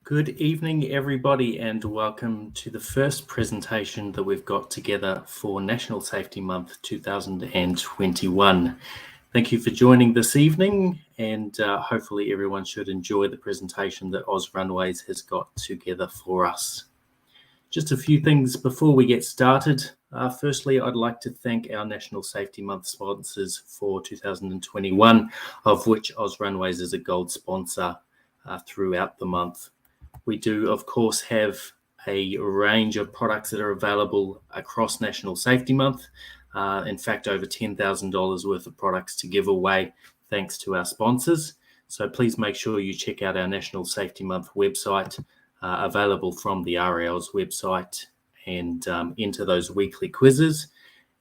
Good evening, everybody, and welcome to the first presentation that we've got together for National Safety Month 2021. Thank you for joining this evening, and hopefully everyone should enjoy the presentation that OzRunways has got together for us. Just a few things before we get started. Firstly, I'd like to thank our National Safety Month sponsors for 2021, of which OzRunways is a gold sponsor throughout the month. We do, of course, have a range of products that are available across National Safety Month. In fact, over $10,000 worth of products to give away thanks to our sponsors. So please make sure you check out our National Safety Month website, available from the RAL's website, and enter those weekly quizzes.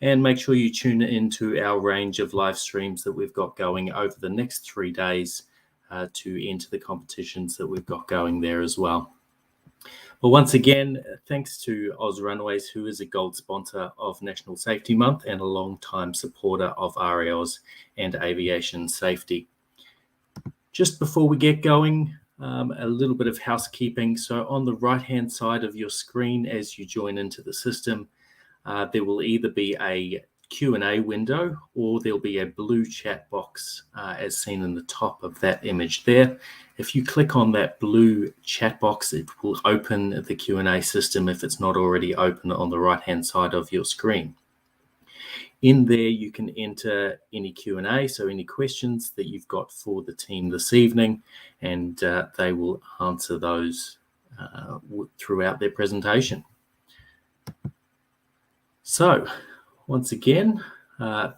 And make sure you tune into our range of live streams that we've got going over the next 3 days to enter the competitions that we've got going there as well. But once again, thanks to OzRunways, who is a gold sponsor of National Safety Month and a long-time supporter of RALs and aviation safety. Just before we get going, a little bit of housekeeping. So on the right-hand side of your screen as you join into the system, there will either be a Q&A window or there'll be a blue chat box as seen in the top of that image there. If you click on that blue chat box, it will open the Q&A system if it's not already open on the right hand side of your screen. In there you can enter any Q&A, so any questions that you've got for the team this evening, and they will answer those throughout their presentation. So once again,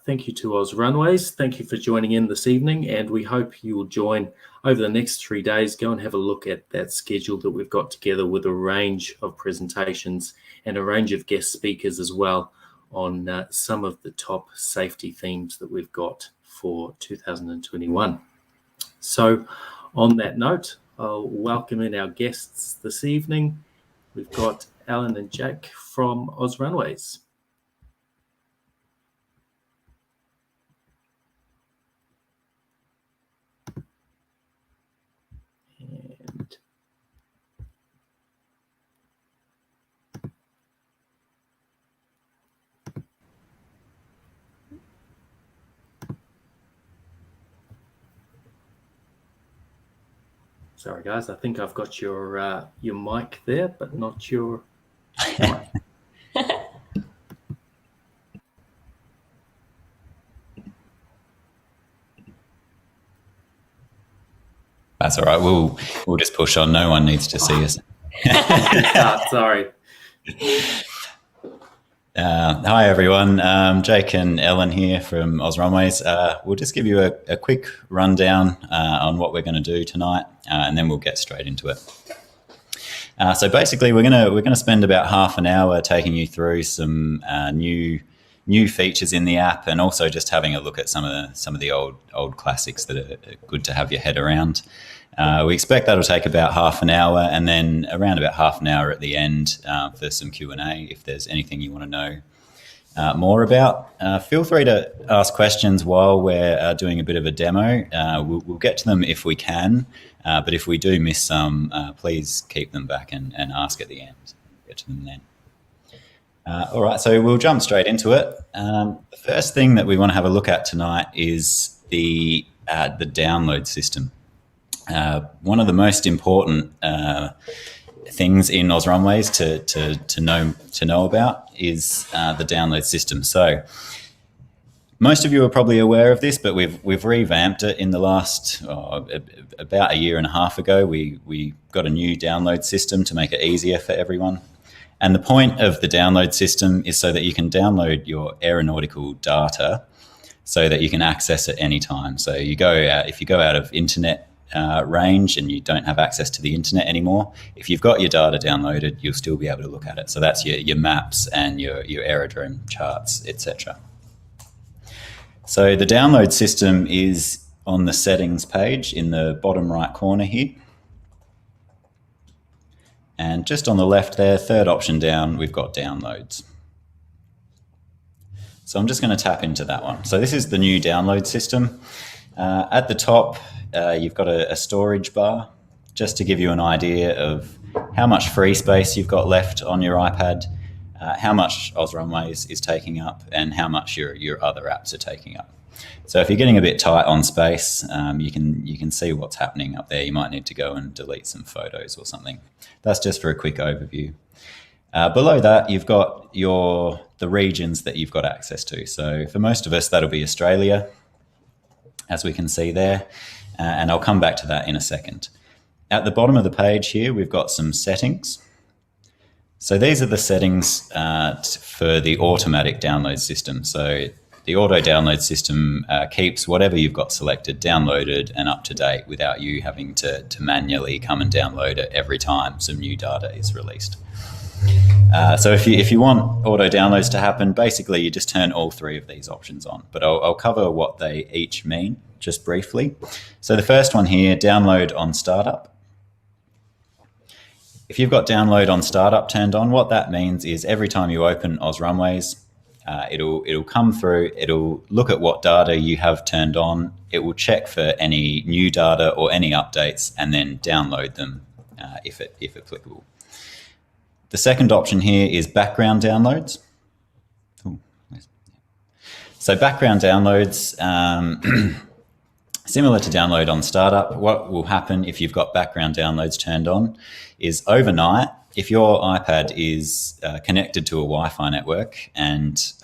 thank you to OzRunways. Thank you for joining in this evening, and we hope you will join over the next 3 days. Go and have a look at that schedule that we've got together with a range of presentations and a range of guest speakers as well on some of the top safety themes that we've got for 2021. So on that note, I'll welcome in our guests this evening. We've got Alan and Jack from OzRunways. Sorry, guys, I think I've got your mic there, but not your mic. That's all right. We'll just push on. No one needs to see us. Sorry. Hi, everyone. Jake and Ellen here from OzRunways. We'll just give you a quick rundown on what we're going to do tonight, and then we'll get straight into it. So basically, we're going to spend about half an hour taking you through some new features in the app, and also just having a look at some of the old classics that are good to have your head around. We expect that'll take about half an hour, and then around about half an hour at the end for some Q&A if there's anything you want to know more about. Feel free to ask questions while we're doing a bit of a demo. We'll get to them if we can, but if we do miss some, please keep them back and ask at the end. Get to them then. All right, so we'll jump straight into it. The first thing that we want to have a look at tonight is the download system. One of the most important things in OzRunways to know about is the download system. So most of you are probably aware of this, but we've revamped it in the last about a year and a half ago. We got a new download system to make it easier for everyone. And the point of the download system is so that you can download your aeronautical data so that you can access it anytime. So if you go out of internet range and you don't have access to the internet anymore, if you've got your data downloaded, you'll still be able to look at it. So that's your maps and your aerodrome charts, etc. So the download system is on the settings page in the bottom right corner here. And just on the left there, third option down, we've got downloads. So I'm just going to tap into that one. So this is the new download system. At the top, you've got a storage bar. just to give you an idea of how much free space you've got left on your iPad, how much OzRunways is taking up, and how much your other apps are taking up. So if you're getting a bit tight on space, you can see what's happening up there. You might need to go and delete some photos or something. That's just for a quick overview. Below that, you've got the regions that you've got access to. So for most of us, that'll be Australia, as we can see there. And I'll come back to that in a second. At the bottom of the page here, we've got some settings. So these are the settings for the automatic download system. So the auto download system keeps whatever you've got selected downloaded and up to date without you having to manually come and download it every time some new data is released. So if you want auto downloads to happen, basically you just turn all three of these options on. But I'll cover what they each mean just briefly. So the first one here, download on startup. If you've got download on startup turned on, what that means is every time you open OzRunways, it'll come through, it'll look at what data you have turned on, it will check for any new data or any updates, and then download them if applicable. The second option here is background downloads. So background downloads, similar to download on startup, what will happen if you've got background downloads turned on is overnight, if your iPad is connected to a Wi-Fi network and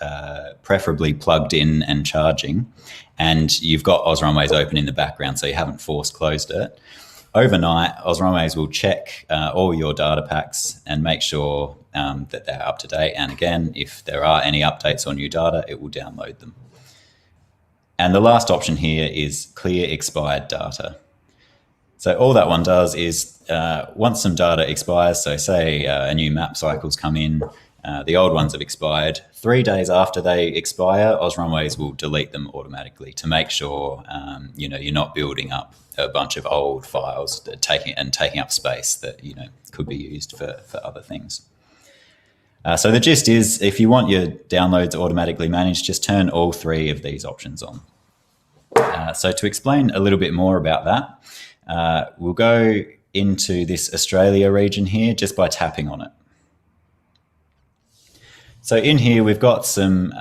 preferably plugged in and charging, and you've got OzRunways open in the background, so you haven't force closed it, overnight, OzRunways will check all your data packs and make sure that they're up to date. And again, if there are any updates on new data, it will download them. And the last option here is clear expired data. So all that one does is once some data expires, so say a new map cycle's come in, the old ones have expired, 3 days after they expire, OzRunways will delete them automatically to make sure you're not building up a bunch of old files that taking up space that could be used for other things. So the gist is, if you want your downloads automatically managed, just turn all three of these options on. So to explain a little bit more about that, we'll go into this Australia region here just by tapping on it. So in here, we've got some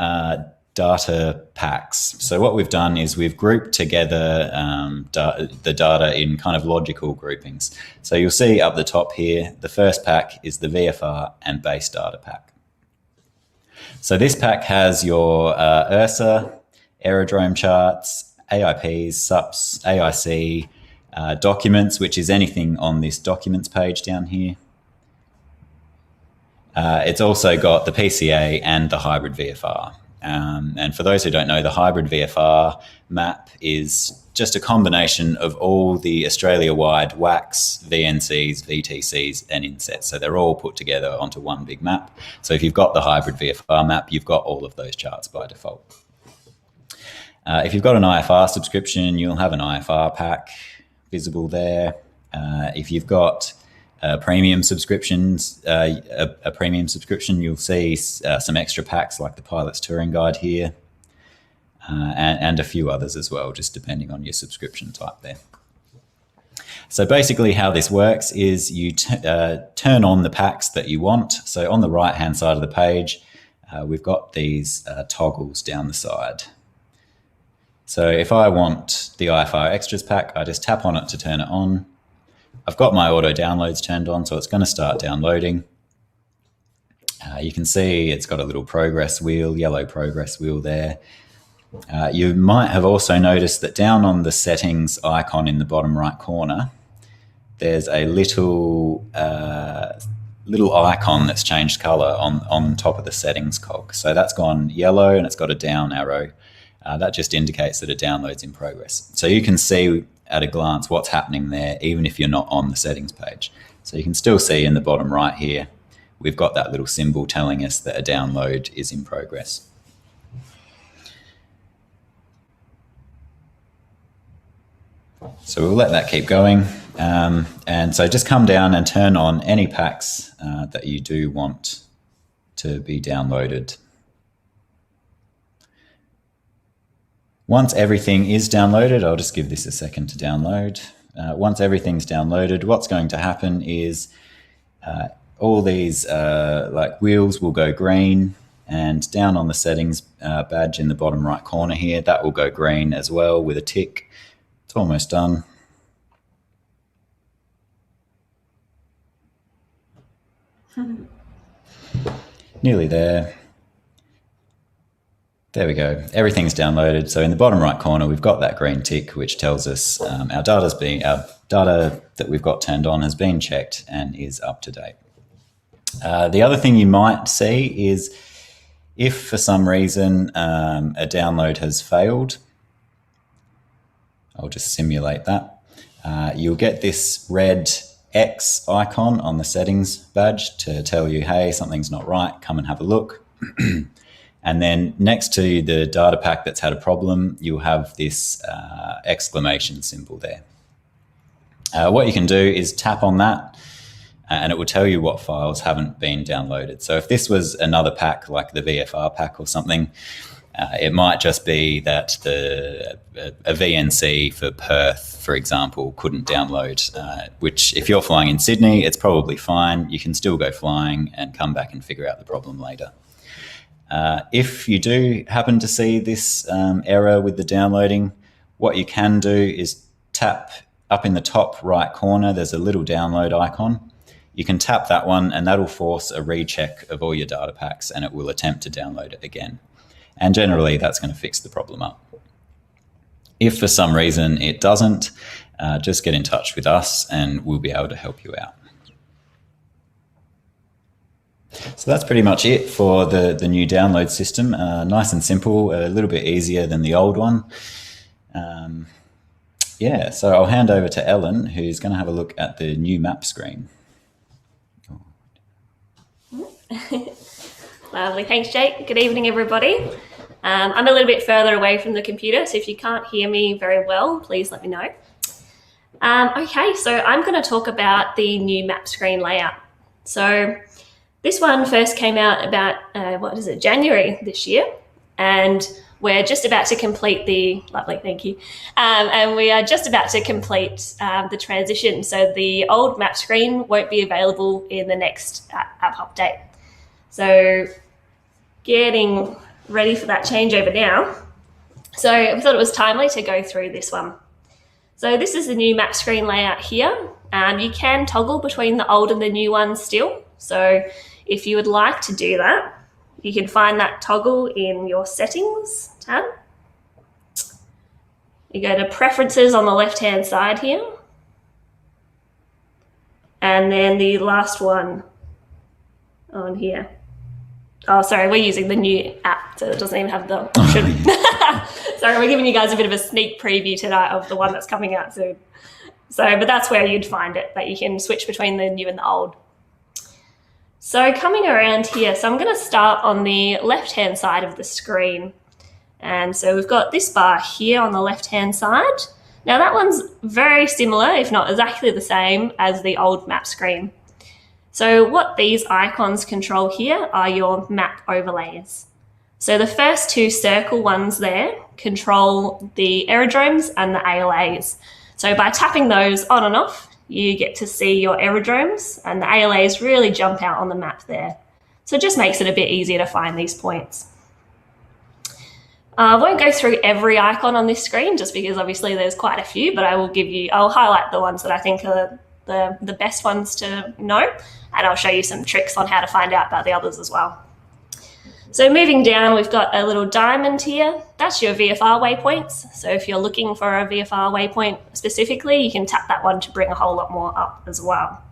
data packs. So what we've done is we've grouped together the data in kind of logical groupings. So you'll see up the top here, the first pack is the VFR and base data pack. So this pack has your URSA, aerodrome charts, AIPs, SUPs, AIC, documents, which is anything on this documents page down here. It's also got the PCA and the hybrid VFR. And for those who don't know, the hybrid VFR map is just a combination of all the Australia-wide WACs, VNCs, VTCs, and insets. So they're all put together onto one big map. So if you've got the hybrid VFR map, you've got all of those charts by default. If you've got an IFR subscription, you'll have an IFR pack visible there. If you've got premium subscriptions, a premium subscription, you'll see some extra packs like the Pilot's Touring Guide here, and a few others as well, just depending on your subscription type there. So basically how this works is you turn on the packs that you want. So on the right-hand side of the page, we've got these toggles down the side. So if I want the IFR Extras pack, I just tap on it to turn it on. I've got my auto downloads turned on, so it's going to start downloading. You can see it's got a little progress wheel, yellow progress wheel there. You might have also noticed that down on the settings icon in the bottom right corner, there's a little icon that's changed color on top of the settings cog. So that's gone yellow and it's got a down arrow. That just indicates that a download's in progress. So you can see at a glance what's happening there, even if you're not on the settings page. So you can still see in the bottom right here, we've got that little symbol telling us that a download is in progress. So we'll let that keep going. And so just come down and turn on any packs that you do want to be downloaded. Once everything is downloaded, I'll just give this a second to download. Once everything's downloaded, what's going to happen is all these like wheels will go green, and down on the settings badge in the bottom right corner here, that will go green as well with a tick. It's almost done. Nearly there. There we go. Everything's downloaded. So in the bottom right corner, we've got that green tick, which tells us our data that we've got turned on has been checked and is up to date. The other thing you might see is if for some reason a download has failed, I'll just simulate that. You'll get this red X icon on the settings badge to tell you, hey, something's not right, come and have a look. And then next to the data pack that's had a problem, you'll have this exclamation symbol there. What you can do is tap on that and it will tell you what files haven't been downloaded. So if this was another pack like the VFR pack or something, it might just be that a VNC for Perth, for example, couldn't download, which if you're flying in Sydney, it's probably fine. You can still go flying and come back and figure out the problem later. If you do happen to see this error with the downloading, what you can do is tap up in the top right corner, there's a little download icon. You can tap that one and that'll force a recheck of all your data packs and it will attempt to download it again. And generally that's going to fix the problem up. If for some reason it doesn't, just get in touch with us and we'll be able to help you out. So that's pretty much it for the new download system. Nice and simple, a little bit easier than the old one. Yeah, so I'll hand over to Ellen, who's going to have a look at the new map screen. Lovely, thanks Jake. Good evening everybody. I'm a little bit further away from the computer, so if you can't hear me very well, please let me know. Okay, so I'm going to talk about the new map screen layout. So this one first came out about, January this year, and we're just about to complete and we are just about to complete the transition. So the old map screen won't be available in the next app update. So getting ready for that changeover now. So I thought it was timely to go through this one. So this is the new map screen layout here. You can toggle between the old and the new one still. So if you would like to do that, you can find that toggle in your settings tab. You go to preferences on the left-hand side here. And then the last one on here. Oh, sorry, we're using the new app, so it doesn't even have the option. Sorry, we're giving you guys a bit of a sneak preview tonight of the one that's coming out soon. But that's where you'd find it, that you can switch between the new and the old. So coming around here, so I'm going to start on the left-hand side of the screen. And so we've got this bar here on the left-hand side. Now that one's very similar, if not exactly the same as the old map screen. So what these icons control here are your map overlays. So the first two circle ones there control the aerodromes and the ALAs. So by tapping those on and off, you get to see your aerodromes, and the ALAs really jump out on the map there. So it just makes it a bit easier to find these points. I won't go through every icon on this screen just because obviously there's quite a few, but I'll highlight the ones that I think are the best ones to know, and I'll show you some tricks on how to find out about the others as well. So moving down, we've got a little diamond here. That's your VFR waypoints. So if you're looking for a VFR waypoint specifically, you can tap that one to bring a whole lot more up as well.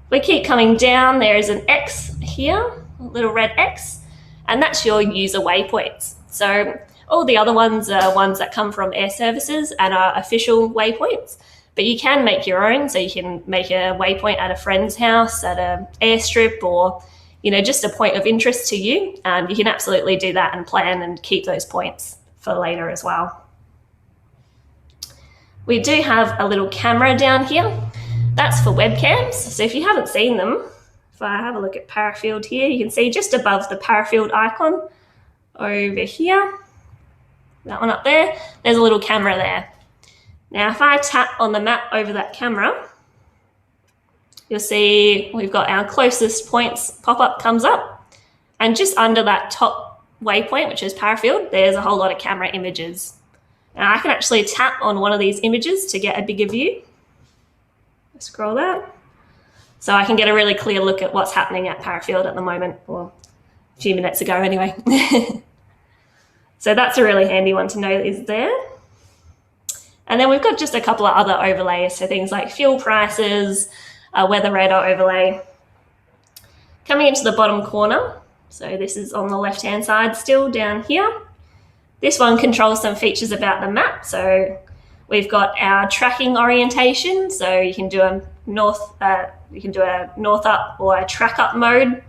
We keep coming down, there is an X here, a little red X, and that's your user waypoints. So all the other ones are ones that come from air services and are official waypoints, but you can make your own. So you can make a waypoint at a friend's house, at an airstrip, or just a point of interest to you. You can absolutely do that and plan and keep those points for later as well. We do have a little camera down here. That's for webcams. So if you haven't seen them, if I have a look at Parafield here, you can see just above the Parafield icon over here, that one up there, there's a little camera there. Now, if I tap on the map over that camera, you'll see we've got our closest points pop-up comes up. And just under that top waypoint, which is Parafield, there's a whole lot of camera images. Now, I can actually tap on one of these images to get a bigger view. Scroll that. So I can get a really clear look at what's happening at Parafield at the moment, or a few minutes ago anyway. So that's a really handy one to know is there. And then we've got just a couple of other overlays, so things like fuel prices, a weather radar overlay. Coming into the bottom corner, so this is on the left-hand side still down here. This one controls some features about the map. So we've got our tracking orientation, so you can do a north up or a track up mode,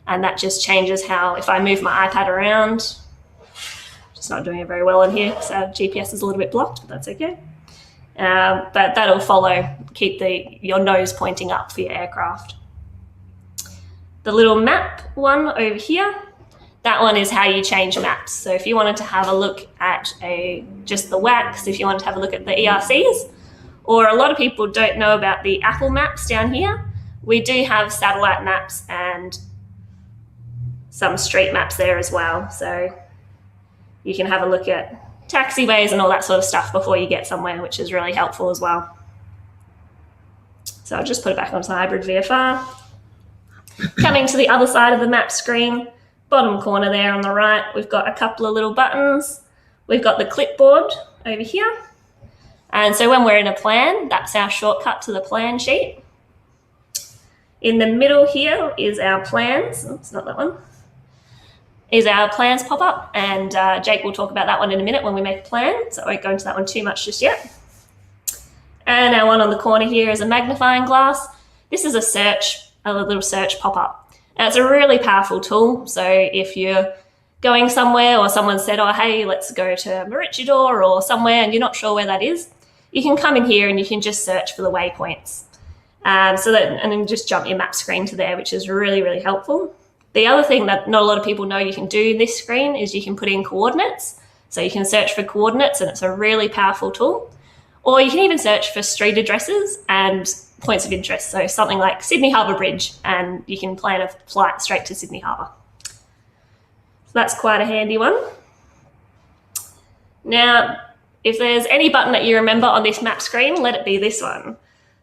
and that just changes how, if I move my iPad around, just not doing it very well in here because our GPS is a little bit blocked, but that's okay. But that'll keep your nose pointing up for your aircraft. The little map one over here, that one is how you change maps. So if you wanted to have a look at just the WACs, if you wanted to have a look at the ERCs, or a lot of people don't know about the Apple maps down here, we do have satellite maps and some street maps there as well. So you can have a look at taxiways and all that sort of stuff before you get somewhere, which is really helpful as well. So I'll just put it back onto the hybrid VFR. Coming to the other side of the map screen, bottom corner there on the right, we've got a couple of little buttons. We've got the clipboard over here. And so when we're in a plan, that's our shortcut to the plan sheet. In the middle here is our plans. Oops, not that one. Is our plans pop-up, and Jake will talk about that one in a minute when we make a plan, so I won't go into that one too much just yet. And our one on the corner here is a magnifying glass. This is a little search pop-up. And it's a really powerful tool, so if you're going somewhere or someone said, oh, hey, let's go to Maroochydore or somewhere and you're not sure where that is, you can come in here and you can just search for the waypoints. And then just jump your map screen to there, which is really, really helpful. The other thing that not a lot of people know you can do in this screen is you can put in coordinates. So you can search for coordinates, and it's a really powerful tool. Or you can even search for street addresses and points of interest. So something like Sydney Harbour Bridge, and you can plan a flight straight to Sydney Harbour. So that's quite a handy one. Now, if there's any button that you remember on this map screen, let it be this one.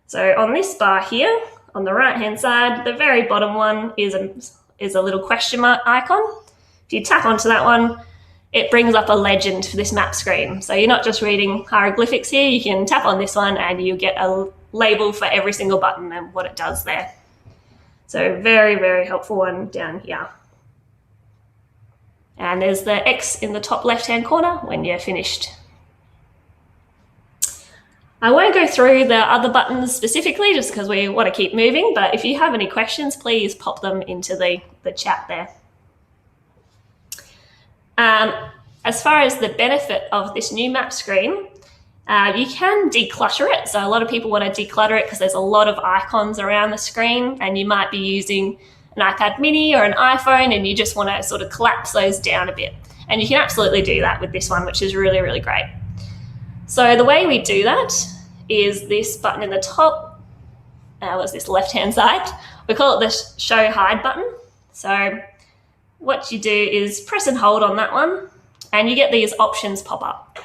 So on this bar here, on the right-hand side, the very bottom one is a little question mark icon. If you tap onto that one, it brings up a legend for this map screen. So you're not just reading hieroglyphics here, you can tap on this one and you get a label for every single button and what it does there. So very, very helpful one down here. And there's the X in the top left-hand corner when you're finished. I won't go through the other buttons specifically just because we want to keep moving, but if you have any questions, please pop them into the chat there. As far as the benefit of this new map screen, you can declutter it. So a lot of people want to declutter it because there's a lot of icons around the screen, and you might be using an iPad mini or an iPhone and you just want to sort of collapse those down a bit. And you can absolutely do that with this one, which is really, really great. So the way we do that is this button in the top, what's this, left-hand side? We call it the show hide button. So what you do is press and hold on that one and you get these options pop up.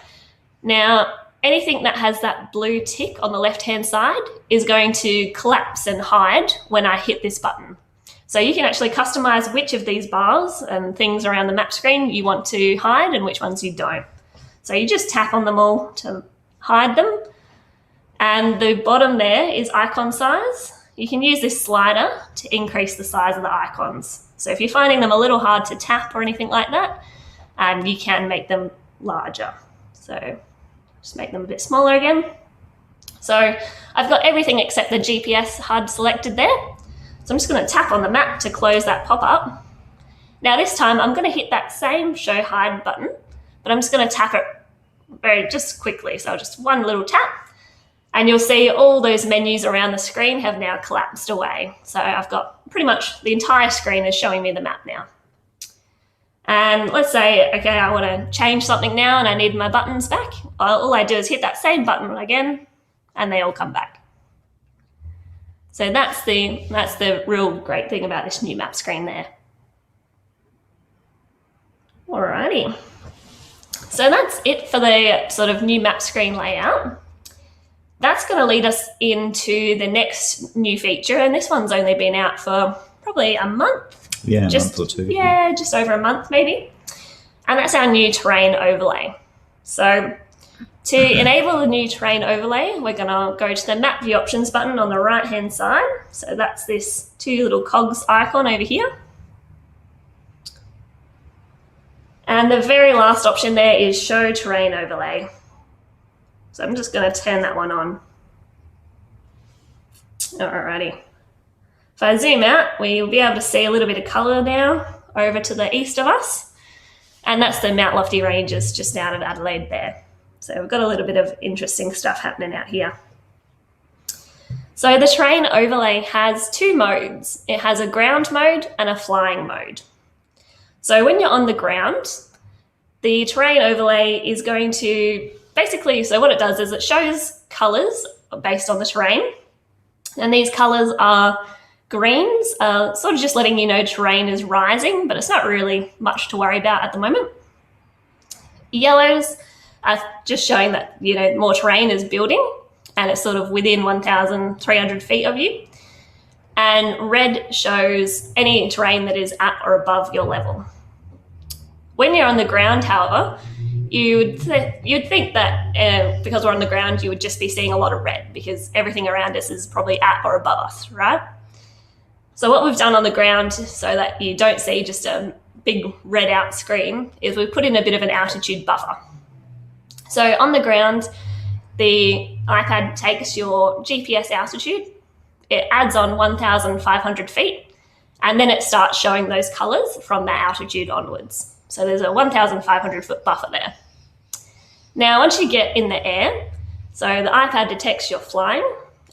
Now, anything that has that blue tick on the left-hand side is going to collapse and hide when I hit this button. So you can actually customize which of these bars and things around the map screen you want to hide and which ones you don't. So you just tap on them all to hide them. And the bottom there is icon size. You can use this slider to increase the size of the icons. So if you're finding them a little hard to tap or anything like that, you can make them larger. So just make them a bit smaller again. So I've got everything except the GPS HUD selected there. So I'm just going to tap on the map to close that pop-up. Now this time I'm going to hit that same show hide button, but I'm just going to tap it just quickly. So just one little tap, and you'll see all those menus around the screen have now collapsed away. So I've got pretty much the entire screen is showing me the map now. And let's say, okay, I want to change something now and I need my buttons back. All I do is hit that same button again and they all come back. So that's the real great thing about this new map screen there. Alrighty. So that's it for the sort of new map screen layout. That's going to lead us into the next new feature, and this one's only been out for probably a month. Yeah, a month or two. Yeah, just over a month maybe. And that's our new terrain overlay. So to enable the new terrain overlay, we're going to go to the Map View Options button on the right-hand side. So that's this two little cogs icon over here. And the very last option there is Show Terrain Overlay. So I'm just going to turn that one on. Alrighty. If I zoom out, we'll be able to see a little bit of colour now over to the east of us. And that's the Mount Lofty Ranges just out of Adelaide there. So we've got a little bit of interesting stuff happening out here. So the terrain overlay has two modes. It has a ground mode and a flying mode. So when you're on the ground, the terrain overlay is going to basically, so what it does is it shows colours based on the terrain. And these colours are greens, sort of just letting you know terrain is rising, but it's not really much to worry about at the moment. Yellows are just showing that, you know, more terrain is building and it's sort of within 1,300 feet of you. And red shows any terrain that is at or above your level. When you're on the ground, however, you'd think that because we're on the ground, you would just be seeing a lot of red because everything around us is probably at or above us, right? So what we've done on the ground so that you don't see just a big red out screen is we've put in a bit of an altitude buffer. So on the ground, the iPad takes your GPS altitude, it adds on 1,500 feet, and then it starts showing those colours from that altitude onwards. So there's a 1,500 foot buffer there. Now, once you get in the air, so the iPad detects you're flying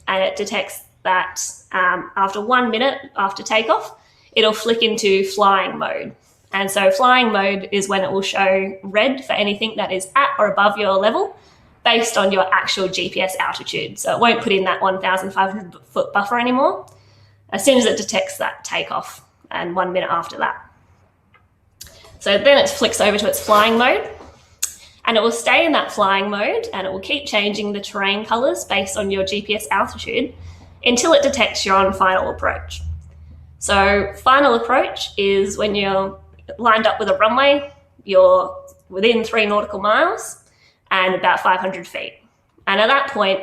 and it detects that after 1 minute after takeoff, it'll flick into flying mode. And so flying mode is when it will show red for anything that is at or above your level based on your actual GPS altitude. So it won't put in that 1,500 foot buffer anymore as soon as it detects that takeoff and 1 minute after that. So then it flicks over to its flying mode and it will stay in that flying mode and it will keep changing the terrain colours based on your GPS altitude until it detects you're on final approach. So final approach is when you're lined up with a runway, you're within 3 nautical miles and about 500 feet. And at that point,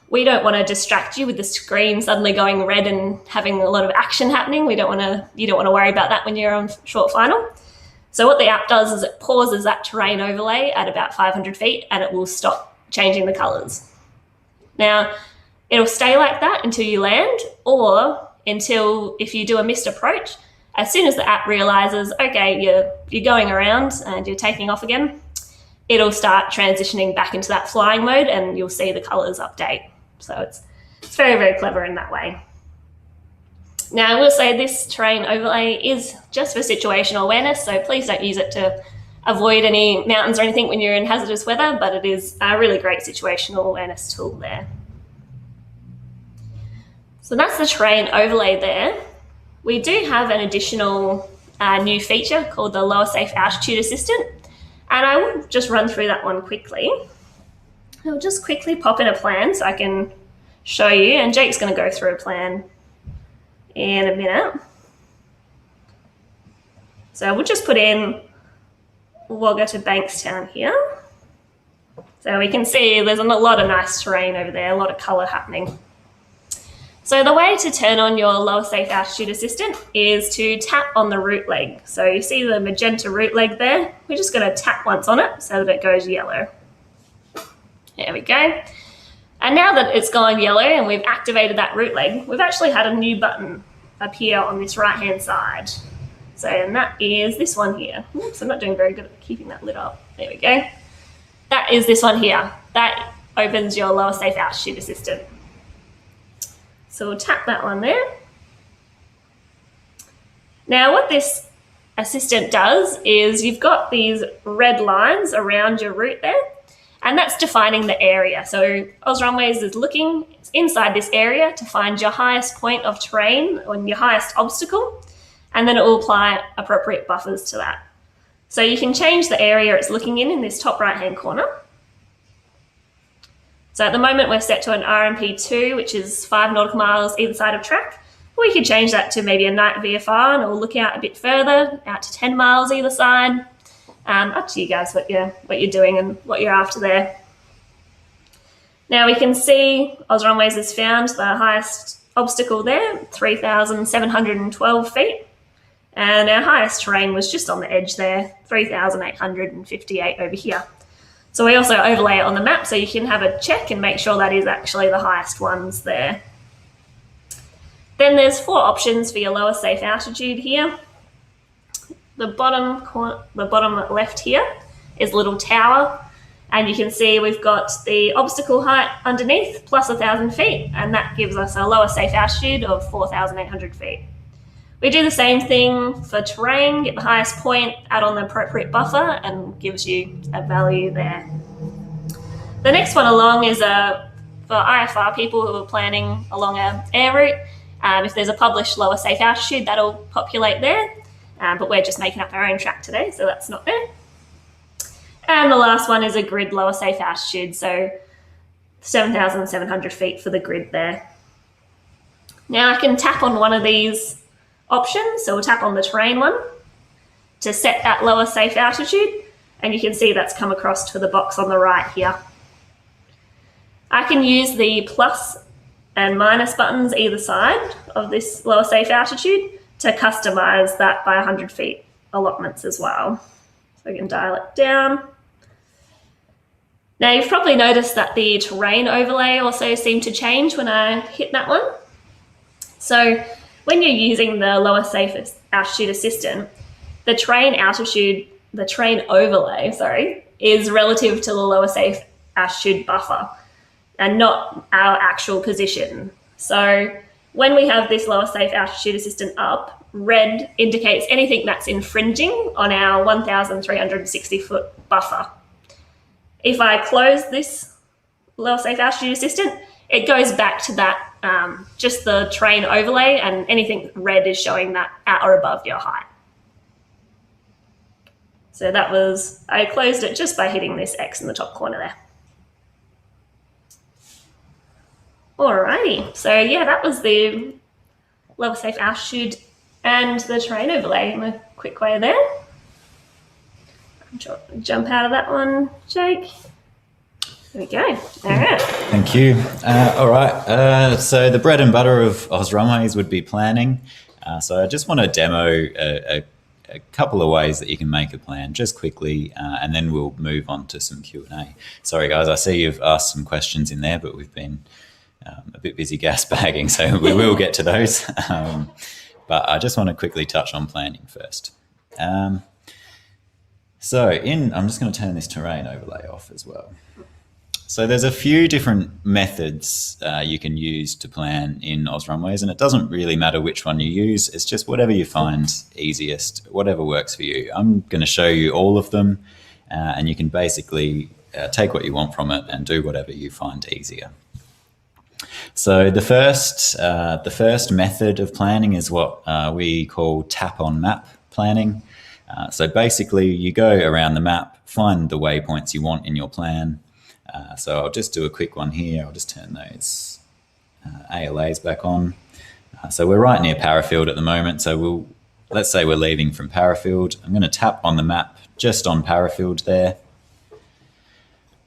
we don't want to distract you with the screen suddenly going red and having a lot of action happening. You don't want to worry about that when you're on short final. So what the app does is it pauses that terrain overlay at about 500 feet and it will stop changing the colours. Now, it'll stay like that until you land or until if you do a missed approach, as soon as the app realises, okay, you're going around and you're taking off again, it'll start transitioning back into that flying mode and you'll see the colours update. So it's very, very clever in that way. Now, I will say this terrain overlay is just for situational awareness, so please don't use it to avoid any mountains or anything when you're in hazardous weather, but it is a really great situational awareness tool there. So that's the terrain overlay there. We do have an additional new feature called the Lower Safe Altitude Assistant, and I will just run through that one quickly. I'll just quickly pop in a plan so I can show you, and Jake's going to go through a plan in a minute. So we'll just put in, we'll go to Bankstown here. So we can see there's a lot of nice terrain over there, a lot of colour happening. So the way to turn on your Lower Safe Altitude Assistant is to tap on the route leg. So you see the magenta route leg there? We're just going to tap once on it so that it goes yellow. There we go. And now that it's gone yellow and we've activated that route leg, we've actually had a new button appear on this right-hand side. So, and that is this one here. Oops, I'm not doing very good at keeping that lit up. There we go. That is this one here. That opens your Lower Safe Altitude Assistant. So we'll tap that one there. Now what this assistant does is you've got these red lines around your route there, and that's defining the area. So OzRunways is looking inside this area to find your highest point of terrain or your highest obstacle, and then it will apply appropriate buffers to that. So you can change the area it's looking in this top right-hand corner. So at the moment we're set to an RMP2, which is 5 nautical miles either side of track. We could change that to maybe a night VFR, and we'll look out a bit further, out to 10 miles either side. Up to you guys what you're doing and what you're after there. Now we can see OzRunways has found the highest obstacle there, 3,712 feet. And our highest terrain was just on the edge there, 3,858 over here. So we also overlay it on the map so you can have a check and make sure that is actually the highest ones there. Then there's 4 options for your lower safe altitude here. The bottom left here is a little tower, and you can see we've got the obstacle height underneath plus 1,000 feet, and that gives us a lower safe altitude of 4,800 feet. We do the same thing for terrain, get the highest point, add on the appropriate buffer, and gives you a value there. The next one along is for IFR people who are planning along an air route. If there's a published lower safe altitude, that'll populate there, but we're just making up our own track today, so that's not there. And the last one is a grid lower safe altitude, so 7,700 feet for the grid there. Now I can tap on one of these options, so we'll tap on the terrain one to set that lower safe altitude, and you can see that's come across to the box on the right here. I can use the plus and minus buttons either side of this lower safe altitude to customize that by 100 feet allotments as well. So I can dial it down. Now you've probably noticed that the terrain overlay also seemed to change when I hit that one. So when you're using the lower safe altitude assistant, the terrain overlay, is relative to the lower safe altitude buffer and not our actual position. So when we have this lower safe altitude assistant up, red indicates anything that's infringing on our 1,360 foot buffer. If I close this lower safe altitude assistant, it goes back to that just the terrain overlay, and anything red is showing that at or above your height. So I closed it just by hitting this X in the top corner there. Alrighty, so yeah, that was the lower safe altitude and the terrain overlay in a quick way there. Jump out of that one, Jake. There we go. All right. Thank you. All right. So the bread and butter of OzRunways would be planning. So I just want to demo a couple of ways that you can make a plan just quickly, and then we'll move on to some Q&A. Sorry, guys, I see you've asked some questions in there, but we've been a bit busy gas bagging, so we will get to those. But I just want to quickly touch on planning first. I'm just going to turn this terrain overlay off as well. So there's a few different methods you can use to plan in OzRunways, and it doesn't really matter which one you use. It's just whatever you find easiest, whatever works for you. I'm going to show you all of them, and you can basically take what you want from it and do whatever you find easier. So the first method of planning is what we call tap on map planning. So basically you go around the map, find the waypoints you want in your plan. So I'll just do a quick one here. I'll just turn those ALAs back on. So we're right near Parafield at the moment. So let's say we're leaving from Parafield. I'm going to tap on the map just on Parafield there.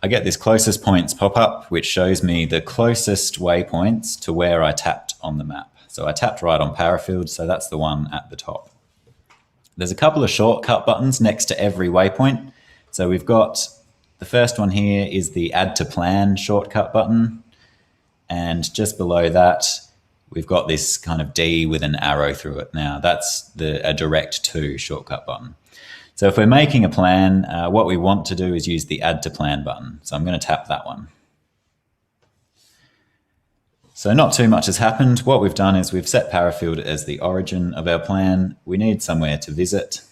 I get this closest points pop up, which shows me the closest waypoints to where I tapped on the map. So I tapped right on Parafield, so that's the one at the top. There's a couple of shortcut buttons next to every waypoint. So we've got the first one here is the Add to Plan shortcut button. And just below that, we've got this kind of D with an arrow through it. Now that's a direct to shortcut button. So if we're making a plan, what we want to do is use the Add to Plan button. So I'm going to tap that one. So not too much has happened. What we've done is we've set Parafield as the origin of our plan. We need somewhere to visit.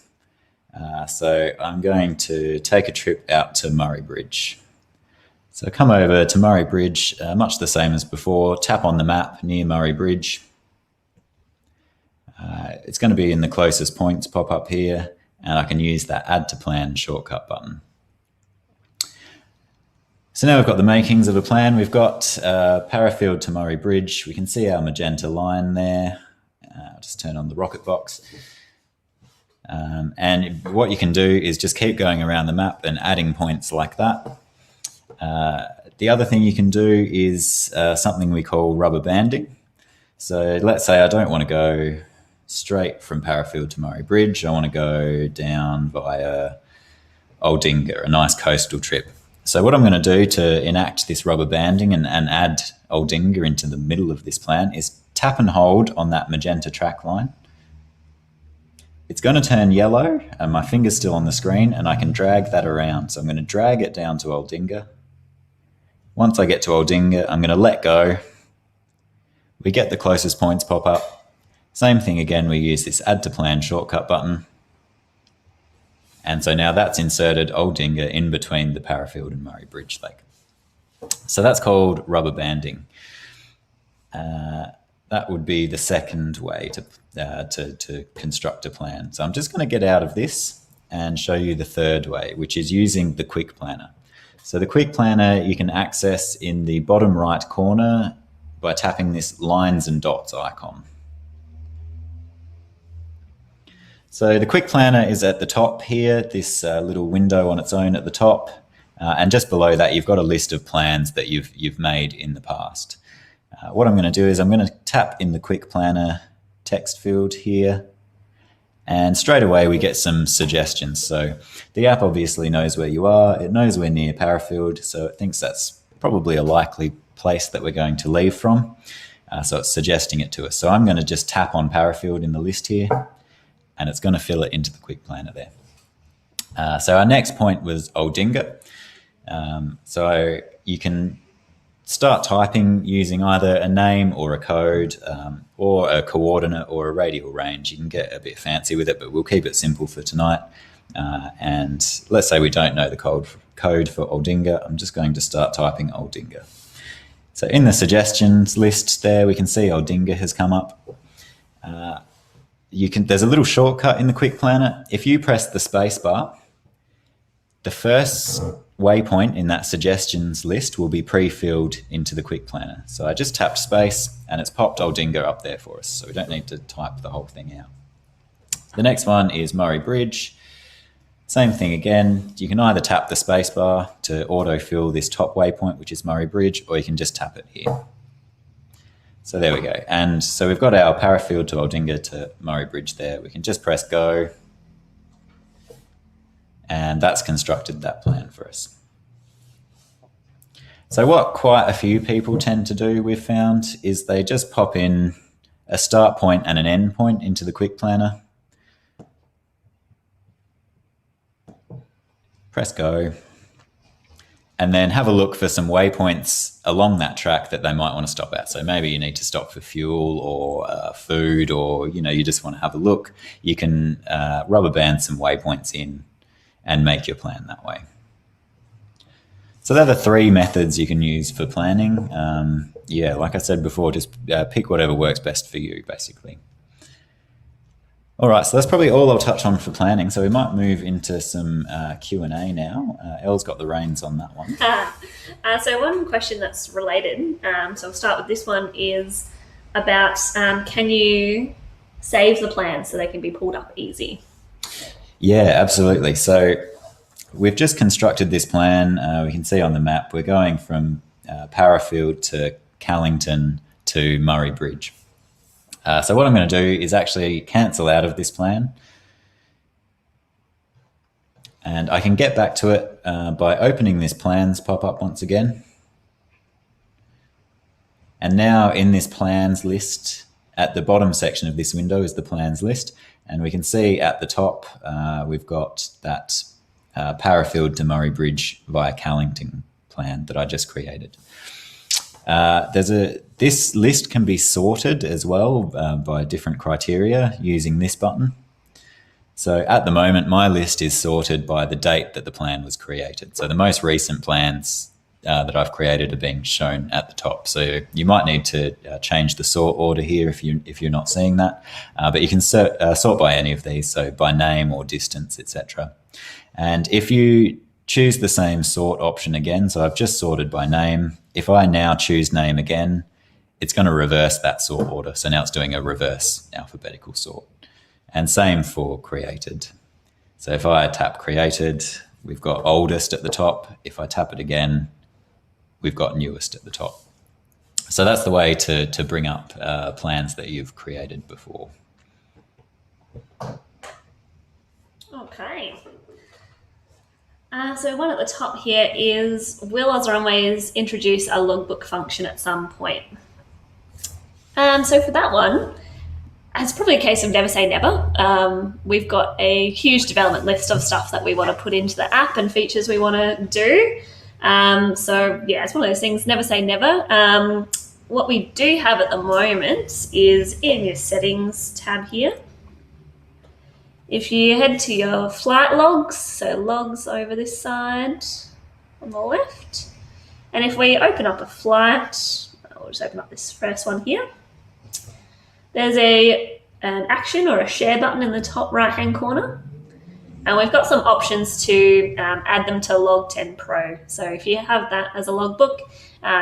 So I'm going to take a trip out to Murray Bridge. So come over to Murray Bridge, much the same as before, tap on the map near Murray Bridge. It's going to be in the closest points pop up here, and I can use that Add to Plan shortcut button. So now we've got the makings of a plan. We've got Parafield to Murray Bridge. We can see our magenta line there. I'll just turn on the rocket box. And what you can do is just keep going around the map and adding points like that. The other thing you can do is something we call rubber banding. So let's say I don't want to go straight from Parafield to Murray Bridge. I want to go down via Aldinga, a nice coastal trip. So what I'm going to do to enact this rubber banding and add Aldinga into the middle of this plan is tap and hold on that magenta track line. It's going to turn yellow and my finger's still on the screen, and I can drag that around. So I'm going to drag it down to Aldinga. Once I get to Aldinga, I'm going to let go. We get the closest points pop up. Same thing again, we use this Add to Plan shortcut button. And so now that's inserted Aldinga in between the Parafield and Murray Bridge Lake. So that's called rubber banding. That would be the second way to construct a plan. So I'm just going to get out of this and show you the third way, which is using the Quick Planner. So the Quick Planner you can access in the bottom right corner by tapping this lines and dots icon. So the Quick Planner is at the top here, this little window on its own at the top. And just below that, you've got a list of plans that you've made in the past. What I'm going to do is I'm going to tap in the Quick Planner text field here. And straight away, we get some suggestions. So the app obviously knows where you are. It knows we're near Parafield, so it thinks that's probably a likely place that we're going to leave from. So it's suggesting it to us. So I'm going to just tap on Parafield in the list here, and it's going to fill it into the Quick Planner there. So our next point was Aldinga. So you can start typing using either a name or a code or a coordinate or a radial range. You can get a bit fancy with it, but we'll keep it simple for tonight. And let's say we don't know the code for Aldinga. I'm just going to start typing Aldinga. So in the suggestions list there, we can see Aldinga has come up. There's a little shortcut in the Quick Planner. If you press the space bar, the first waypoint in that suggestions list will be pre-filled into the Quick Planner. So I just tapped space and it's popped Aldinga up there for us. So we don't need to type the whole thing out. The next one is Murray Bridge. Same thing again. You can either tap the space bar to auto-fill this top waypoint, which is Murray Bridge, or you can just tap it here. So there we go. And so we've got our Parafield to Aldinga to Murray Bridge there. We can just press go. And that's constructed that plan for us. So what quite a few people tend to do, we've found, is they just pop in a start point and an end point into the Quick Planner. Press go. And then have a look for some waypoints along that track that they might want to stop at. So maybe you need to stop for fuel or food, or you just want to have a look. You can rubber band some waypoints in and make your plan that way. So they're the three methods you can use for planning. Yeah, like I said before, just pick whatever works best for you, basically. All right, so that's probably all I'll touch on for planning. So we might move into some Q&A now. Elle's got the reins on that one. So one question that's related, so I'll start with this one, is about can you save the plans so they can be pulled up easy? Yeah, absolutely. So we've just constructed this plan. We can see on the map, we're going from Parafield to Callington to Murray Bridge. So what I'm going to do is actually cancel out of this plan. And I can get back to it by opening this plans pop-up once again. And now in this plans list, at the bottom section of this window is the plans list. And we can see at the top, we've got that Parafield to Murray Bridge via Callington plan that I just created. This list can be sorted as well by different criteria using this button. So at the moment, my list is sorted by the date that the plan was created. So the most recent plans that I've created are being shown at the top. So you might need to change the sort order here if you're not seeing that. But you can sort by any of these, so by name or distance, etc. And if you choose the same sort option again, so I've just sorted by name. If I now choose name again, it's going to reverse that sort order. So now it's doing a reverse alphabetical sort. And same for created. So if I tap created, we've got oldest at the top. If I tap it again, we've got newest at the top. So that's the way to bring up plans that you've created before. Okay. So one at the top here is, will OzRunways introduce a logbook function at some point? So for that one, it's probably a case of never say never. We've got a huge development list of stuff that we want to put into the app and features we want to do. So yeah, it's one of those things, never say never. What we do have at the moment is in your settings tab here. If you head to your flight logs, so logs over this side on the left, and if we open up a flight, we'll just open up this first one here. There's an action or a share button in the top right-hand corner. And we've got some options to add them to Log10 Pro. So if you have that as a logbook,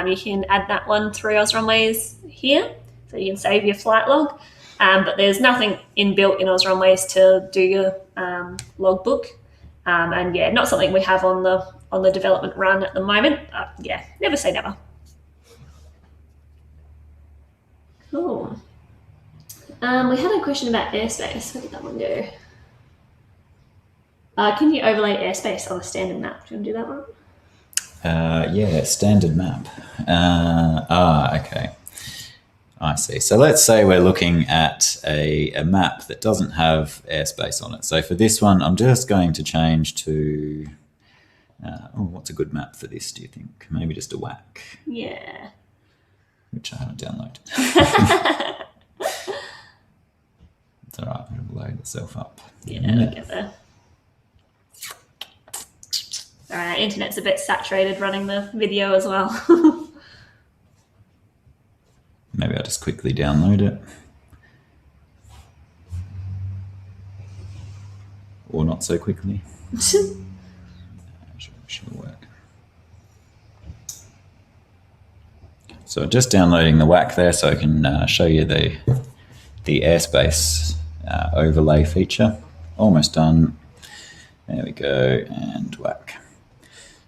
you can add that one through OzRunways here. So you can save your flight log. But there's nothing inbuilt in OzRunways to do your logbook. And yeah, not something we have on the development run at the moment. Yeah, never say never. Cool. We had a question about Airspace. Where did that one go? Can you overlay Airspace on a standard map? Do you want to do that one? Yeah, standard map. Okay. I see. So let's say we're looking at a map that doesn't have airspace on it. So for this one, I'm just going to change to, what's a good map for this, do you think? Maybe just a whack. Yeah. Which I haven't downloaded. It's all right, it'll load itself up. Yeah, it'll get there. All right, internet's a bit saturated running the video as well. Maybe I'll just quickly download it. Or not so quickly. Should work. So just downloading the whack there so I can show you the airspace overlay feature. Almost done. There we go, and whack.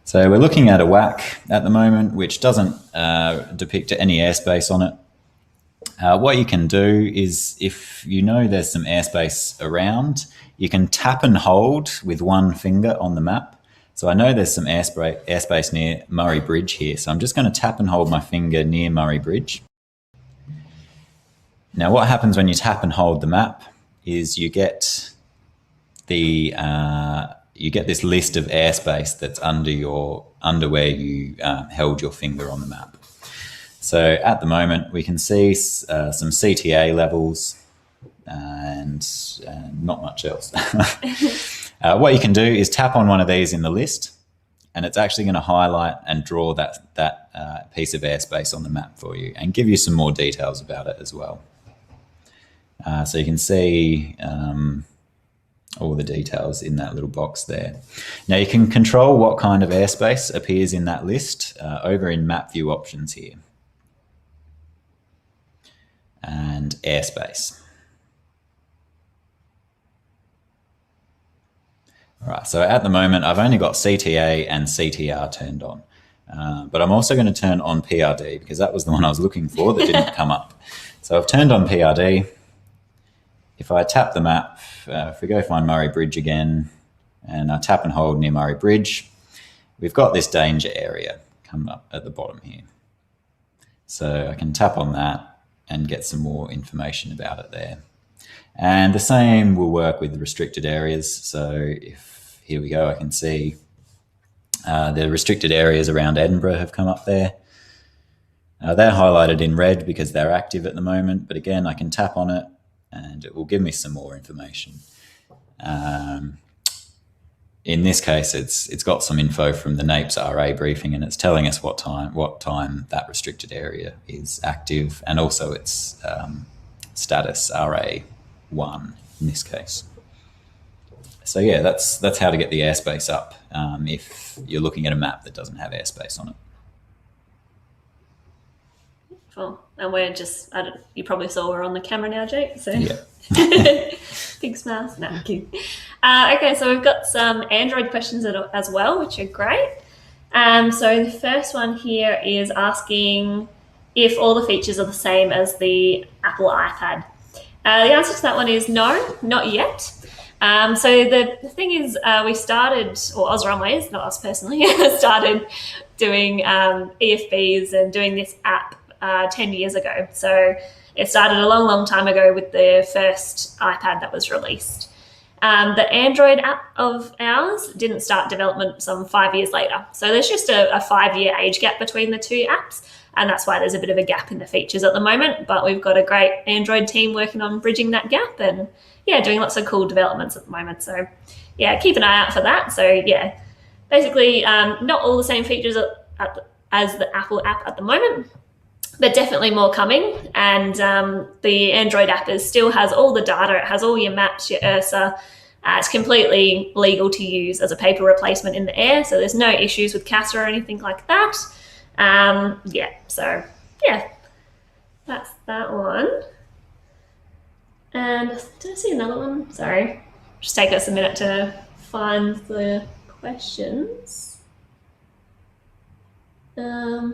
So we're looking at a whack at the moment, which doesn't depict any airspace on it. What you can do is, if you know there's some airspace around, you can tap and hold with one finger on the map. So I know there's some airspace near Murray Bridge here. So I'm just going to tap and hold my finger near Murray Bridge. Now what happens when you tap and hold the map is you get this list of airspace that's under where you held your finger on the map. So at the moment, we can see some CTA levels and not much else. What you can do is tap on one of these in the list, and it's actually going to highlight and draw that piece of airspace on the map for you and give you some more details about it as well. So you can see all the details in that little box there. Now you can control what kind of airspace appears in that list over in map view options here. And airspace. All right, so at the moment, I've only got CTA and CTR turned on. But I'm also going to turn on PRD because that was the one I was looking for that didn't come up. So I've turned on PRD. If I tap the map, if we go find Murray Bridge again, and I tap and hold near Murray Bridge, we've got this danger area coming up at the bottom here. So I can tap on that and get some more information about it there. And the same will work with the restricted areas. So here we go, I can see the restricted areas around Edinburgh have come up there. They're highlighted in red because they're active at the moment, but again, I can tap on it and it will give me some more information. In this case, it's got some info from the NAIPS RA briefing, and it's telling us what time that restricted area is active, and also its status RA1 in this case. So yeah, that's how to get the airspace up if you're looking at a map that doesn't have airspace on it. Cool. And we're just, you probably saw we're on the camera now, Jake. So Yeah. big smiles. No, I'm kidding. Okay, so we've got some Android questions as well, which are great. So the first one here is asking if all the features are the same as the Apple iPad. The answer to that one is no, not yet. So the thing is, we started, or OzRunways, not us personally, started doing EFBs and doing this app 10 years ago. So it started a long, long time ago with the first iPad that was released. The Android app of ours didn't start development some 5 years later. So there's just a 5-year age gap between the two apps. And that's why there's a bit of a gap in the features at the moment. But we've got a great Android team working on bridging that gap and, yeah, doing lots of cool developments at the moment. So, yeah, keep an eye out for that. So, yeah, basically not all the same features as the Apple app at the moment, but definitely more coming. And the Android app still has all the data. It has all your maps, your Ursa. It's completely legal to use as a paper replacement in the air. So there's no issues with CASA or anything like that. So that's that one. And did I see another one? Sorry, just take us a minute to find the questions. Oh,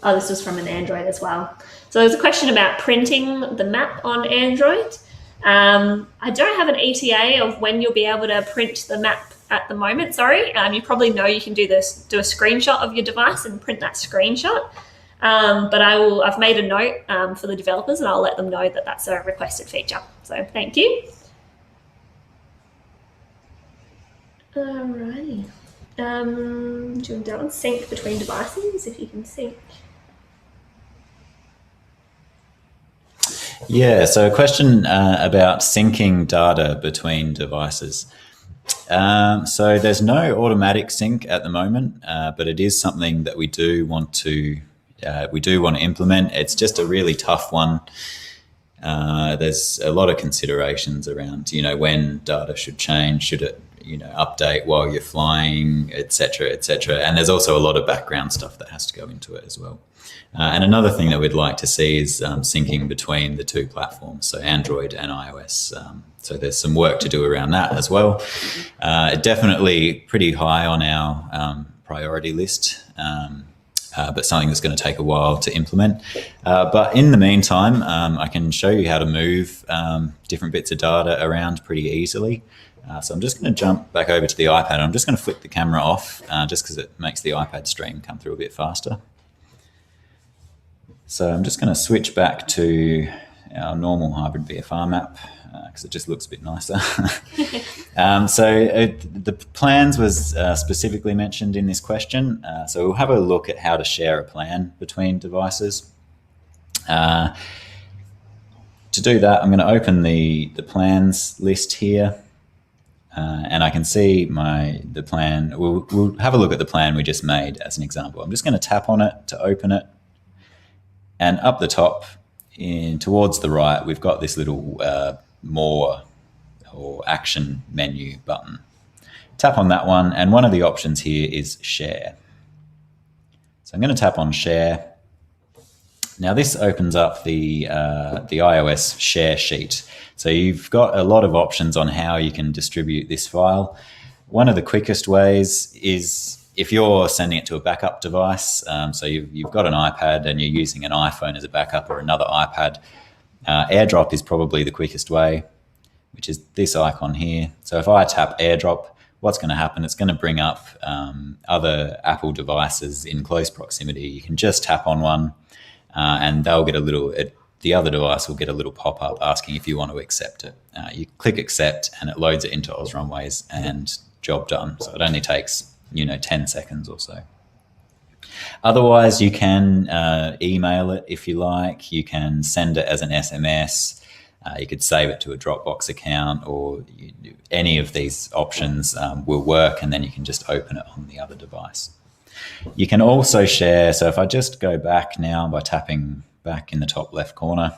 this was from an Android as well. So there's a question about printing the map on Android. I don't have an ETA of when you'll be able to print the map at the moment, sorry. You probably know you can do a screenshot of your device and print that screenshot. But I've made a note for the developers, and I'll let them know that that's a requested feature. So thank you. Alrighty. Do you want to do that one? Sync between devices, if you can sync. Yeah, so a question about syncing data between devices. So there's no automatic sync at the moment, but it is something that we do want to implement. It's just a really tough one. There's a lot of considerations around, when data should change, should it, update while you're flying, et cetera, et cetera. And there's also a lot of background stuff that has to go into it as well. And another thing that we'd like to see is syncing between the two platforms, so Android and iOS. So there's some work to do around that as well. Definitely pretty high on our priority list, but something that's going to take a while to implement. But in the meantime, I can show you how to move different bits of data around pretty easily. So I'm just going to jump back over to the iPad. I'm just going to flick the camera off just because it makes the iPad stream come through a bit faster. So I'm just going to switch back to our normal hybrid VFR map because it just looks a bit nicer. The plans was specifically mentioned in this question. So we'll have a look at how to share a plan between devices. To do that, I'm going to open the plans list here. And I can see the plan. We'll have a look at the plan we just made as an example. I'm just going to tap on it to open it. And up the top, towards the right, we've got this little more or action menu button. Tap on that one, and one of the options here is share. So I'm going to tap on share. Now this opens up the iOS share sheet. So you've got a lot of options on how you can distribute this file. One of the quickest ways is if you're sending it to a backup device, so you've got an iPad and you're using an iPhone as a backup or another iPad, AirDrop is probably the quickest way, which is this icon here. So if I tap AirDrop, what's going to happen? It's going to bring up other Apple devices in close proximity. You can just tap on one and they'll get the other device will get a little pop-up asking if you want to accept it. You click accept and it loads it into OzRunways and job done. So it only takes 10 seconds or so. Otherwise, you can email it if you like. You can send it as an SMS. You could save it to a Dropbox account, or any of these options will work, and then you can just open it on the other device. You can also share, so if I just go back now by tapping back in the top left corner,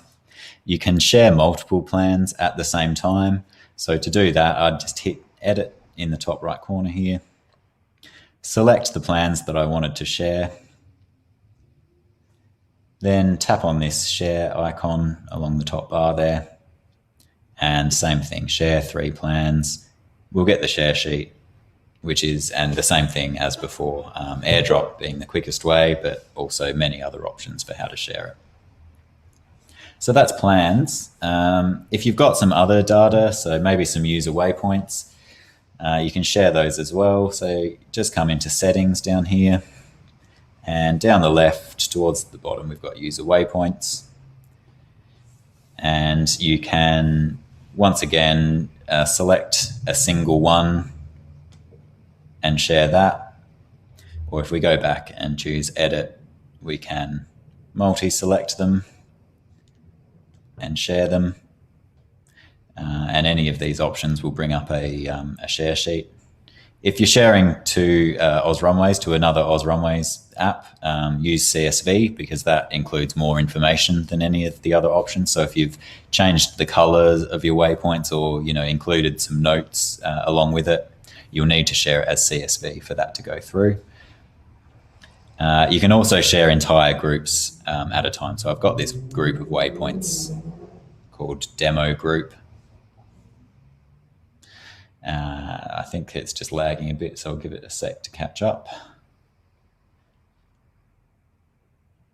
you can share multiple plans at the same time. So to do that, I'd just hit edit in the top right corner here, select the plans that I wanted to share, then tap on this share icon along the top bar there, and same thing, share 3 plans. We'll get the share sheet, which is, and the same thing as before, AirDrop being the quickest way, but also many other options for how to share it. So that's plans. If you've got some other data, so maybe some user waypoints, you can share those as well. So just come into settings down here, and down the left towards the bottom, we've got user waypoints. And you can, once again, select a single one and share that. Or if we go back and choose edit, we can multi-select them and share them. And any of these options will bring up a share sheet. If you're sharing to OzRunways, to another OzRunways app, use CSV, because that includes more information than any of the other options. So if you've changed the colors of your waypoints, or included some notes along with it, you'll need to share it as CSV for that to go through. You can also share entire groups at a time. So I've got this group of waypoints called demo group. I think it's just lagging a bit, so I'll give it a sec to catch up.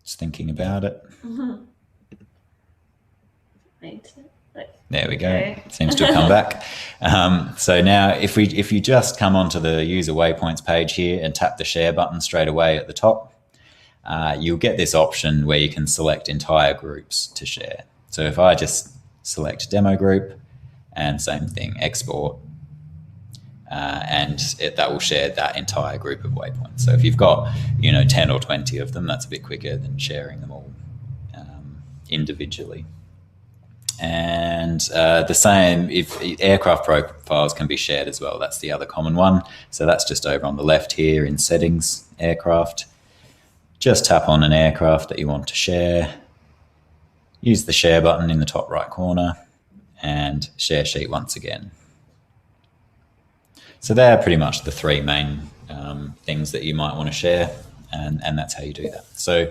Just thinking about it. There we go. Okay. It seems to have come back. So now if you just come onto the user waypoints page here and tap the share button straight away at the top, you'll get this option where you can select entire groups to share. So if I just select demo group, and same thing, export, and that will share that entire group of waypoints. So if you've got 10 or 20 of them, that's a bit quicker than sharing them all individually. And the same, if aircraft profiles can be shared as well, that's the other common one. So that's just over on the left here in settings, aircraft. Just tap on an aircraft that you want to share, use the share button in the top right corner, and share sheet once again. So they're pretty much the 3 main things that you might want to share, and that's how you do that. So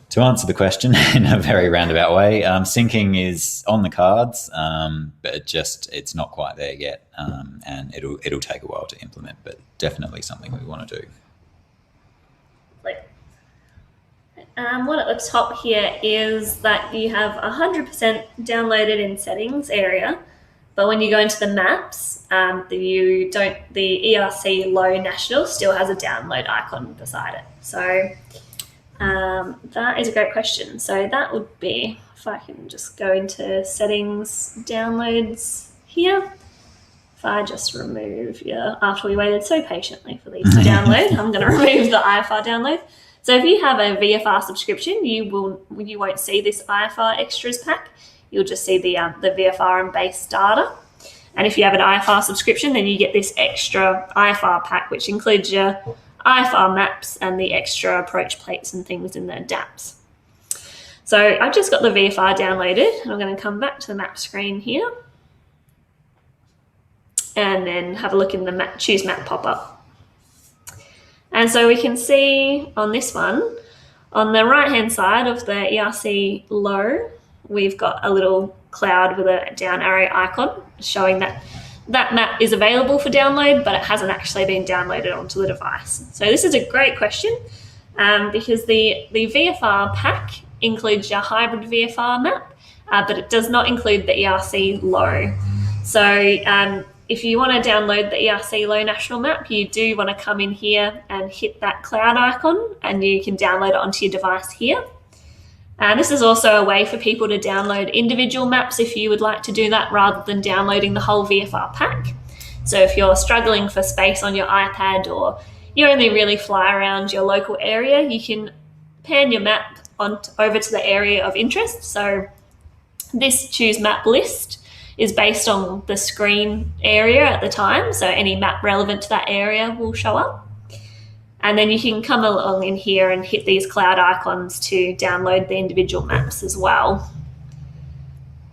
to answer the question in a very roundabout way, syncing is on the cards, but it's not quite there yet, and it'll take a while to implement, but definitely something we want to do. One at the top here is that you have 100% downloaded in settings area, but when you go into the maps, the ERC low national still has a download icon beside it. So that is a great question. So that would be, if I can just go into settings, downloads here. If I just remove, after we waited so patiently for these to download, I'm going to remove the IFR download. So if you have a VFR subscription, you won't see this IFR extras pack. You'll just see the VFR and base data. And if you have an IFR subscription, then you get this extra IFR pack, which includes your IFR maps and the extra approach plates and things in the DAPs. So I've just got the VFR downloaded, and I'm going to come back to the map screen here, and then have a look in the choose map pop-up. And so we can see on this one, on the right-hand side of the ERC low, we've got a little cloud with a down arrow icon showing that that map is available for download, but it hasn't actually been downloaded onto the device. So this is a great question because the VFR pack includes your hybrid VFR map, but it does not include the ERC low. So if you want to download the ERC low national map, you do want to come in here and hit that cloud icon, and you can download it onto your device here. This is also a way for people to download individual maps if you would like to do that rather than downloading the whole VFR pack. So if you're struggling for space on your iPad, or you only really fly around your local area, you can pan your map over to the area of interest. So This choose map list is based on the screen area at the time, so any map relevant to that area will show up. And then you can come along in here and hit these cloud icons to download the individual maps as well.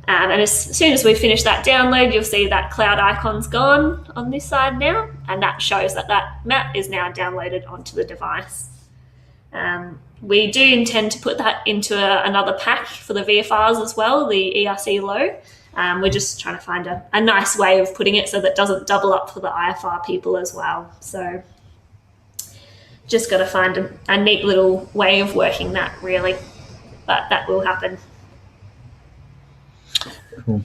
And as soon as we finish that download, you'll see that cloud icon's gone on this side now, and that shows that that map is now downloaded onto the device. We do intend to put that into another pack for the VFRs as well, the ERC low. We're just trying to find a nice way of putting it so that it doesn't double up for the IFR people as well. So just got to find a neat little way of working that, really, but that will happen. Cool.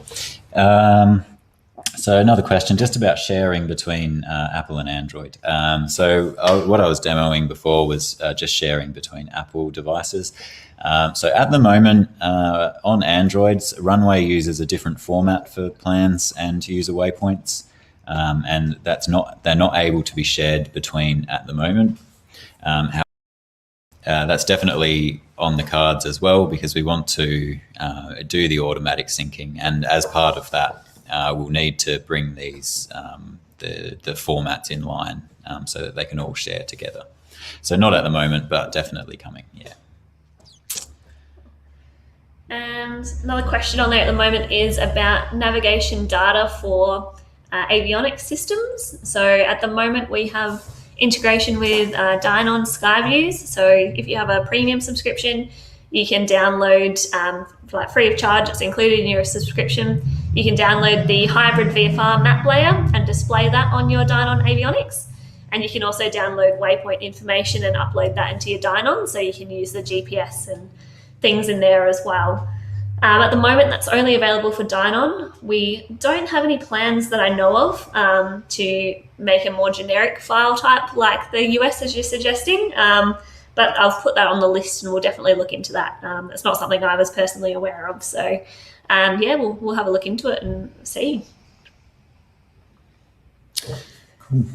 So another question just about sharing between Apple and Android. What I was demoing before was just sharing between Apple devices. So at the moment on Androids, Runway uses a different format for plans and user waypoints, and they're not able to be shared between at the moment. That's definitely on the cards as well, because we want to do the automatic syncing, and as part of that we'll need to bring these the formats in line so that they can all share together. So not at the moment, but definitely coming. Yeah. And another question on there at the moment is about navigation data for avionics systems. So at the moment we have integration with Dynon Skyviews. So if you have a premium subscription, you can download, like free of charge, it's included in your subscription. You can download the hybrid VFR map layer and display that on your Dynon avionics. And you can also download waypoint information and upload that into your Dynon, so you can use the GPS and things in there as well. At the moment, that's only available for Dynon. We don't have any plans that I know of to make a more generic file type like the US as you're suggesting, but I'll put that on the list and we'll definitely look into that. It's not something I was personally aware of, so yeah, we'll have a look into it and see. Cool.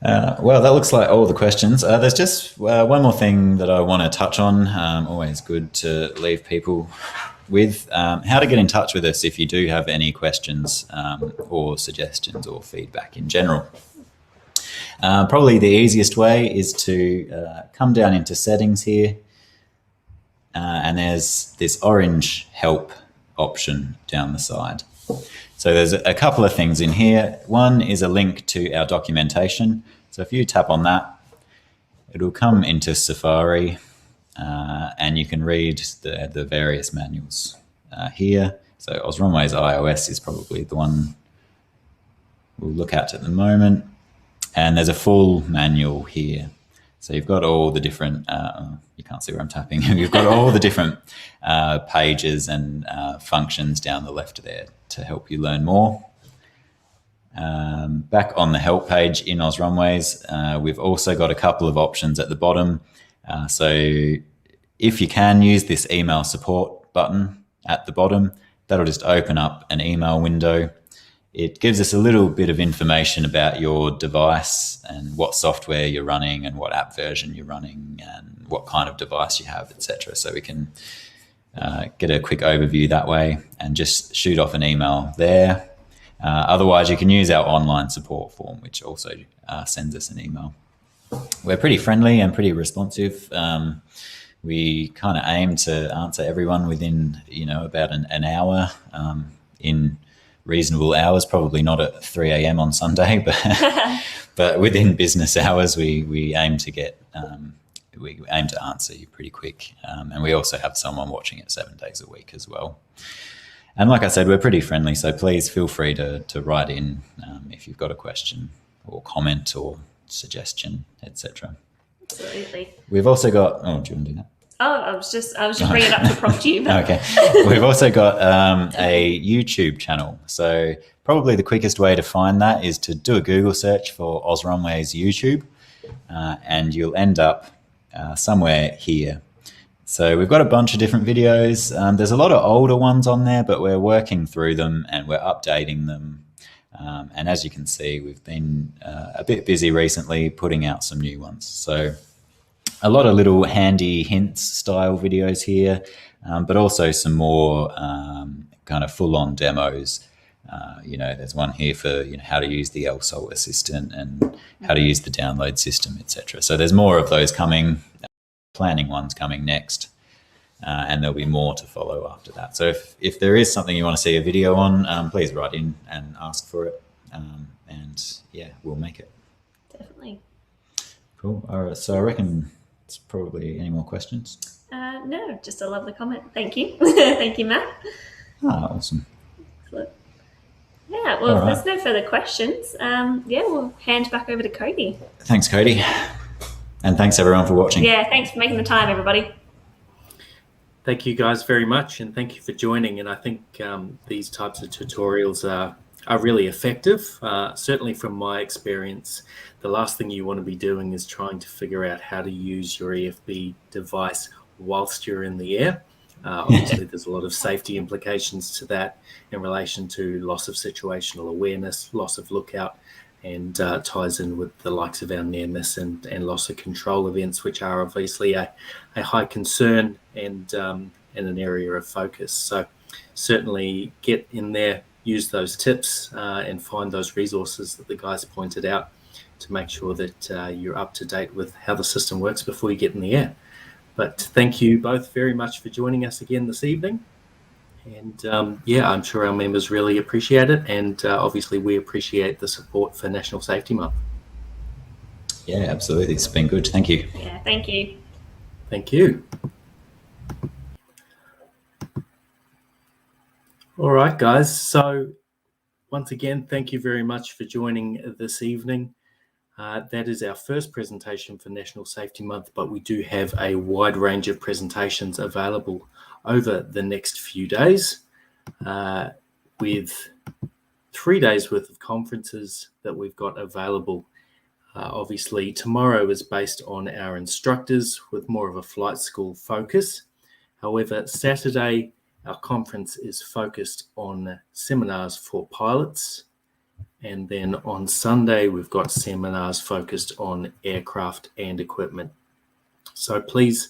Well, that looks like all the questions. There's just one more thing that I want to touch on. Always good to leave people with how to get in touch with us if you do have any questions or suggestions or feedback in general. Probably the easiest way is to come down into settings here, and there's this orange help option down the side. So there's a couple of things in here. One is a link to our documentation. So if you tap on that, it'll come into Safari and you can read the various manuals here. So OzRunways iOS is probably the one we'll look at the moment. And there's a full manual here. So you've got all the different, you can't see where I'm tapping, you've got all the different pages and functions down the left there to help you learn more. Back on the help page in OzRunways, we've also got a couple of options at the bottom. So if you can use this email support button at the bottom, that'll just open up an email window. It gives us a little bit of information about your device and what software you're running and what app version you're running and what kind of device you have, etc. So we can get a quick overview that way and just shoot off an email there. Otherwise, you can use our online support form, which also sends us an email. We're pretty friendly and pretty responsive. We kind of aim to answer everyone within, about an hour in reasonable hours, probably not at 3 a.m. on Sunday, but within business hours, we aim to get we aim to answer you pretty quick, and we also have someone watching it 7 days a week as well. And like I said, we're pretty friendly, so please feel free to write in if you've got a question or comment or suggestion, etc. Absolutely. We've also got. Oh, do you want to do that? Oh, I was just bringing it up to prompt you. But. Okay. We've also got a YouTube channel. So probably the quickest way to find that is to do a Google search for OzRunways YouTube, and you'll end up somewhere here. So we've got a bunch of different videos. There's a lot of older ones on there, but we're working through them and we're updating them. And as you can see, we've been a bit busy recently putting out some new ones. So a lot of little handy hints style videos here. but also some more kind of full-on demos. There's one here for how to use the LSOL assistant and how to use the download system, etc. So there's more of those coming, planning ones coming next, and there'll be more to follow after that. So if there is something you want to see a video on, please write in and ask for it, and yeah, we'll make it. Definitely. Cool. All right. So I reckon it's probably any more questions. No, just a lovely comment. Thank you. Thank you, Matt. Awesome. Excellent. Yeah, well, All right. if there's no further questions, we'll hand back over to Cody. Thanks, Cody. And thanks, everyone, for watching. Yeah, thanks for making the time, everybody. Thank you guys very much, and thank you for joining. And I think these types of tutorials are really effective. Certainly from my experience, the last thing you want to be doing is trying to figure out how to use your EFB device whilst you're in the air. Obviously, there's a lot of safety implications to that in relation to loss of situational awareness, loss of lookout, and ties in with the likes of our near miss and loss of control events, which are obviously a high concern and an area of focus. So certainly get in there, use those tips and find those resources that the guys pointed out to make sure that you're up to date with how the system works before you get in the air. But thank you both very much for joining us again this evening. And I'm sure our members really appreciate it. And obviously we appreciate the support for National Safety Month. Yeah, absolutely. It's been good. Thank you. Yeah, thank you. Thank you. All right, guys. So once again, thank you very much for joining this evening. That is our first presentation for National Safety Month, but we do have a wide range of presentations available over the next few days with 3 days worth of conferences that we've got available. Obviously, tomorrow is based on our instructors with more of a flight school focus. However, Saturday, our conference is focused on seminars for pilots. And then on Sunday, we've got seminars focused on aircraft and equipment. So please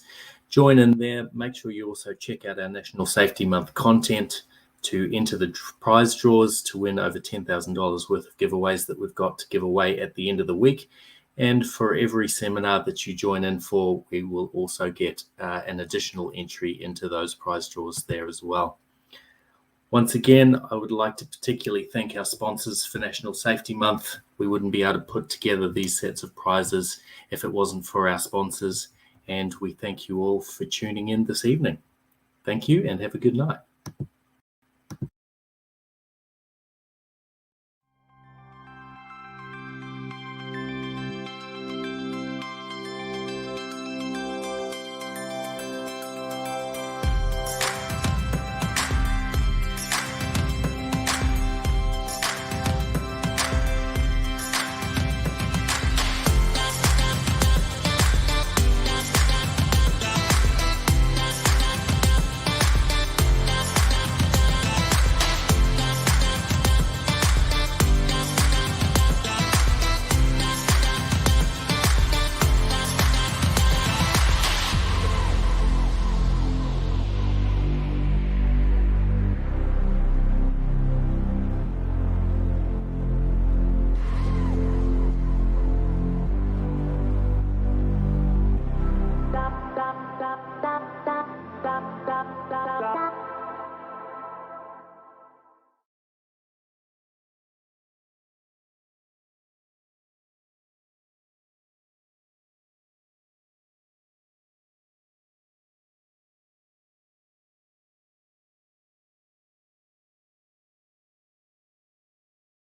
join in there. Make sure you also check out our National Safety Month content to enter the prize draws to win over $10,000 worth of giveaways that we've got to give away at the end of the week. And for every seminar that you join in for, we will also get an additional entry into those prize draws there as well. Once again, I would like to particularly thank our sponsors for National Safety Month. We wouldn't be able to put together these sets of prizes if it wasn't for our sponsors. And we thank you all for tuning in this evening. Thank you and have a good night.